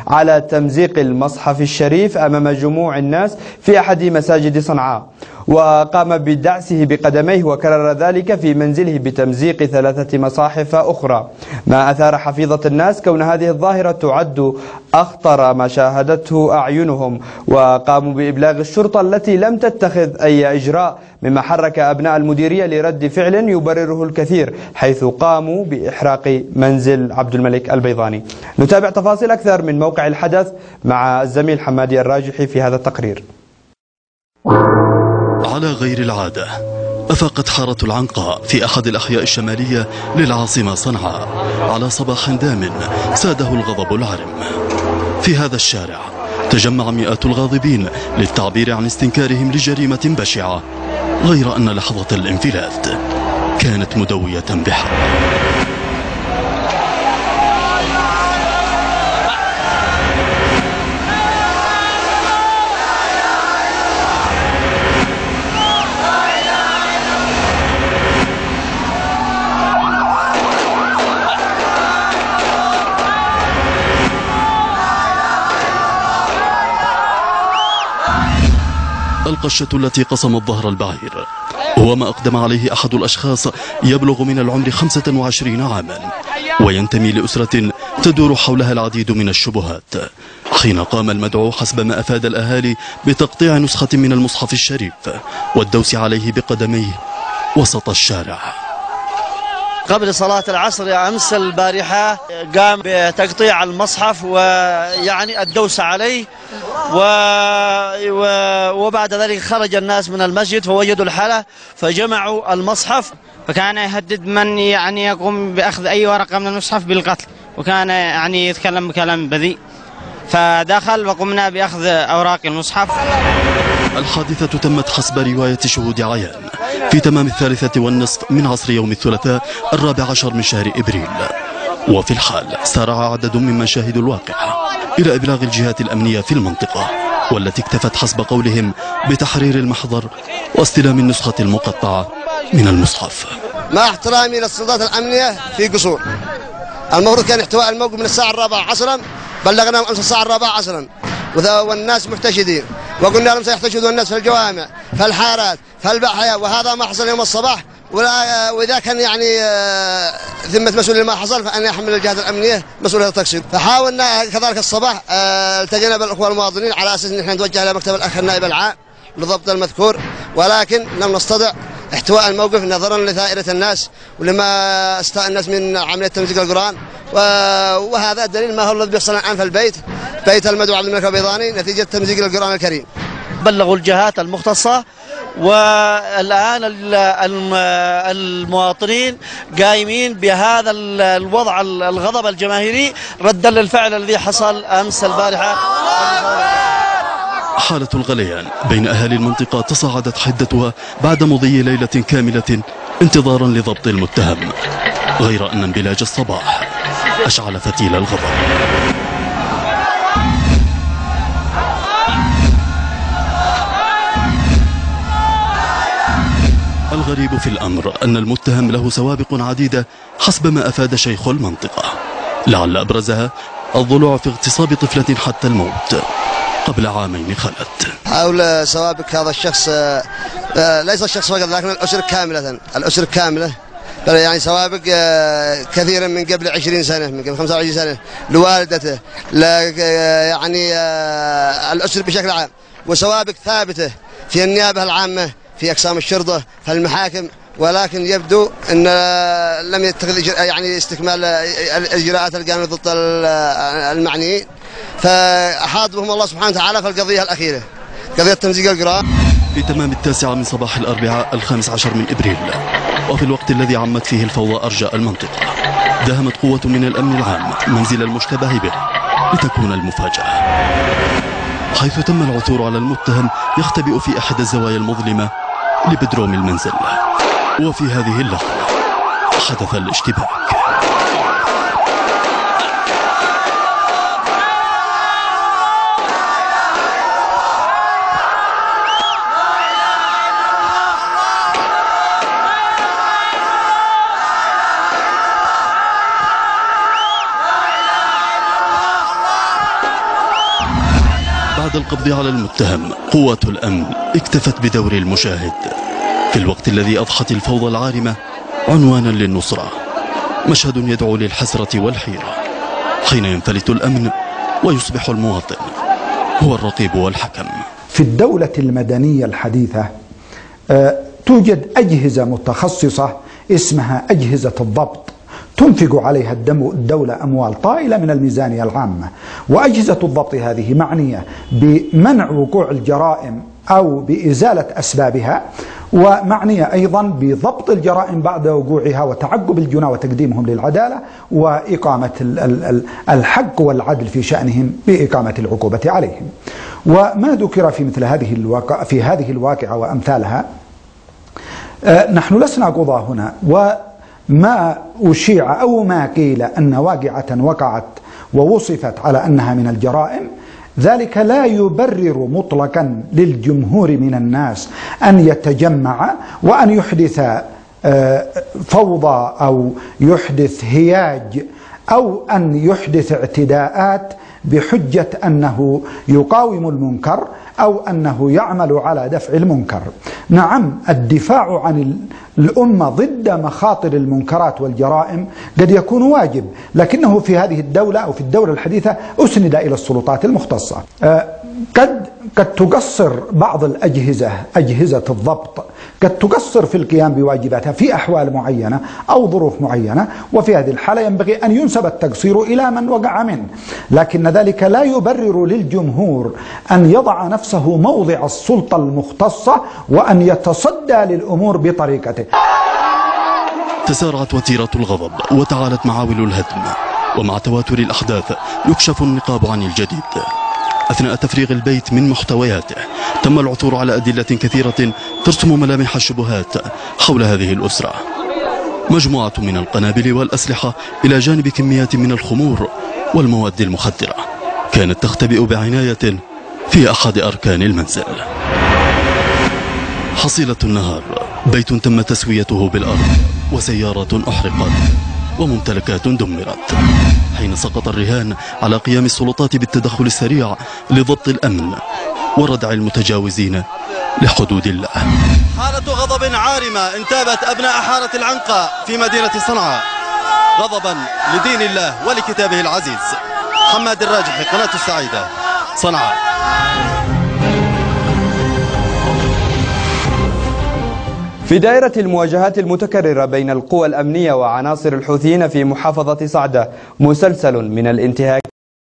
على تمزيق المصحف الشريف أمام جموع الناس في أحد مساجد صنعاء، وقام بدعسه بقدميه وكرر ذلك في منزله بتمزيق 3 مصاحف أخرى، ما أثار حفيظة الناس كون هذه الظاهرة تعد أخطر ما شاهدته أعينهم، وقاموا بإبلاغ الشرطة التي لم تتخذ أي إجراء، مما حرك أبناء المديرية لرد فعل يبرره الكثير، حيث قاموا بإحراق منزل عبد الملك البيضاني. نتابع تفاصيل أكثر من موقع الحدث مع الزميل حمادي الراجحي في هذا التقرير. على غير العادة أفاقت حارة العنقاء في أحد الأحياء الشمالية للعاصمة صنعاء على صباح دام ساده الغضب العرم. في هذا الشارع تجمع مئات الغاضبين للتعبير عن استنكارهم لجريمة بشعة، غير أن لحظة الانفلات كانت مدوية بحق. القشة التي قصمت ظهر البعير هو ما أقدم عليه أحد الأشخاص يبلغ من العمر 25 عاما، وينتمي لأسرة تدور حولها العديد من الشبهات، حين قام المدعو حسب ما أفاد الأهالي بتقطيع نسخة من المصحف الشريف والدوس عليه بقدميه وسط الشارع. قبل صلاة العصر أمس البارحة قام بتقطيع المصحف ويعني الدوس عليه، وبعد ذلك خرج الناس من المسجد فوجدوا الحالة فجمعوا المصحف، فكان يهدد من يعني يقوم بأخذ أي ورقة من المصحف بالقتل، وكان يعني يتكلم بكلام بذيء، فدخل وقمنا بأخذ أوراق المصحف. الحادثة تمت حسب رواية شهود عيان في تمام 3:30 من عصر يوم الثلاثاء 14 من شهر إبريل، وفي الحال سارع عدد ممن شاهدوا الواقع إلى إبلاغ الجهات الأمنية في المنطقة، والتي اكتفت حسب قولهم بتحرير المحضر واستلام النسخة المقطعة من المصحف. مع احترامي للسلطات الأمنية في قصور، المفروض كان احتواء الموقف من الساعة 4 عصرا، بلغناهم أمس الساعة 4 عصرا والناس محتشدين، وقلنا لهم سيحتشدون الناس في الجوامع في الحارات في البحية، وهذا ما حصل يوم الصباح. وإذا كان يعني ذمة مسؤول ما حصل فأن يحمل الجهات الأمنية مسؤولية التقصير. فحاولنا كذلك الصباح التقينا بالأخوة المواطنين على أساس أن احنا نتوجه إلى مكتب الأخ النائب العام لضبط المذكور، ولكن لم نستطع احتواء الموقف نظرا لثائرة الناس ولما استاء الناس من عملية تمزيق القرآن، وهذا الدليل ما هو الذي بيحصل الآن في بيت المدعو عبد الملك البيضاني نتيجة تمزيق القرآن الكريم. بلغوا الجهات المختصة، والآن المواطنين قايمين بهذا الوضع الغضب الجماهيري ردا للفعل الذي حصل أمس البارحة. حالة الغليان بين أهالي المنطقة تصاعدت حدتها بعد مضي ليلة كاملة انتظارا لضبط المتهم، غير أن انبلاج الصباح أشعل فتيل الغضب. الغريب في الأمر أن المتهم له سوابق عديدة حسب ما أفاد شيخ المنطقة، لعل أبرزها الضلوع في اغتصاب طفلة حتى الموت قبل عامين خلت. حول سوابق هذا الشخص ليس الشخص فقط لكن الأسر كاملة يعني سوابق كثيرا من قبل 20 سنة، من قبل 25 سنة لوالدته، يعني الأسر بشكل عام، وسوابق ثابتة في النيابة العامة في أقسام الشرطة في المحاكم، ولكن يبدو أن لم يتخذ يعني استكمال الإجراءات القانونية ضد المعنيين، فأحاط بهم الله سبحانه وتعالى في القضية الأخيرة، قضية تمزيق القرآن. في تمام 9 من صباح الأربعاء 15 من إبريل، وفي الوقت الذي عمت فيه الفوضى أرجاء المنطقة، داهمت قوة من الأمن العام منزل المشتبه به لتكون المفاجأة، حيث تم العثور على المتهم يختبئ في أحد الزوايا المظلمة لبدروم المنزل، وفي هذه اللحظة حدث الاشتباك. بعد القبض على المتهم قوات الأمن اكتفت بدور المشاهد في الوقت الذي أضحت الفوضى العارمة عنوانا للنصرة. مشهد يدعو للحسرة والحيرة حين ينفلت الأمن ويصبح المواطن هو الرقيب والحكم. في الدولة المدنية الحديثة توجد أجهزة متخصصة اسمها أجهزة الضبط، تنفق عليها الدولة أموال طائلة من الميزانية العامة، وأجهزة الضبط هذه معنية بمنع وقوع الجرائم أو بإزالة أسبابها، ومعنية أيضا بضبط الجرائم بعد وقوعها وتعقب الجنى وتقديمهم للعدالة وإقامة الحق والعدل في شأنهم بإقامة العقوبة عليهم. وما ذكر في مثل هذه الواقعة وأمثالها، نحن لسنا قضاة هنا، وما أشيع أو ما قيل أن واقعة وقعت ووصفت على أنها من الجرائم ذلك لا يبرر مطلقا للجمهور من الناس أن يتجمع وأن يحدث فوضى أو يحدث هياج أو أن يحدث اعتداءات بحجة أنه يقاوم المنكر أو أنه يعمل على دفع المنكر. نعم، الدفاع عن الأمة ضد مخاطر المنكرات والجرائم قد يكون واجب، لكنه في هذه الدولة أو في الدولة الحديثة أسند إلى السلطات المختصة. قد تقصر بعض أجهزة الضبط قد تقصر في القيام بواجباتها في أحوال معينة أو ظروف معينة، وفي هذه الحالة ينبغي أن ينسب التقصير إلى من وقع منه، لكن ذلك لا يبرر للجمهور أن يضع نفسه موضع السلطة المختصة وأن يتصدى للأمور بطريقته. تسارعت وتيرة الغضب وتعالت معاول الهدم، ومع تواتر الأحداث يكشف النقاب عن الجديد. أثناء تفريغ البيت من محتوياته تم العثور على أدلة كثيرة ترسم ملامح الشبهات حول هذه الأسرة. مجموعة من القنابل والأسلحة إلى جانب كميات من الخمور والمواد المخدرة كانت تختبئ بعناية في أحد أركان المنزل. حصيلة النهار بيت تم تسويته بالأرض، وسيارة أحرقت، وممتلكات دمرت، حين سقط الرهان على قيام السلطات بالتدخل السريع لضبط الأمن وردع المتجاوزين لحدود الله. حالة غضب عارمة انتابت أبناء حارة العنقة في مدينة صنعاء غضبا لدين الله ولكتابه العزيز. حماد الراجحي، قناة السعيدة، صنعاء. في دائرة المواجهات المتكررة بين القوى الأمنية وعناصر الحوثيين في محافظة صعدة مسلسل من الانتهاك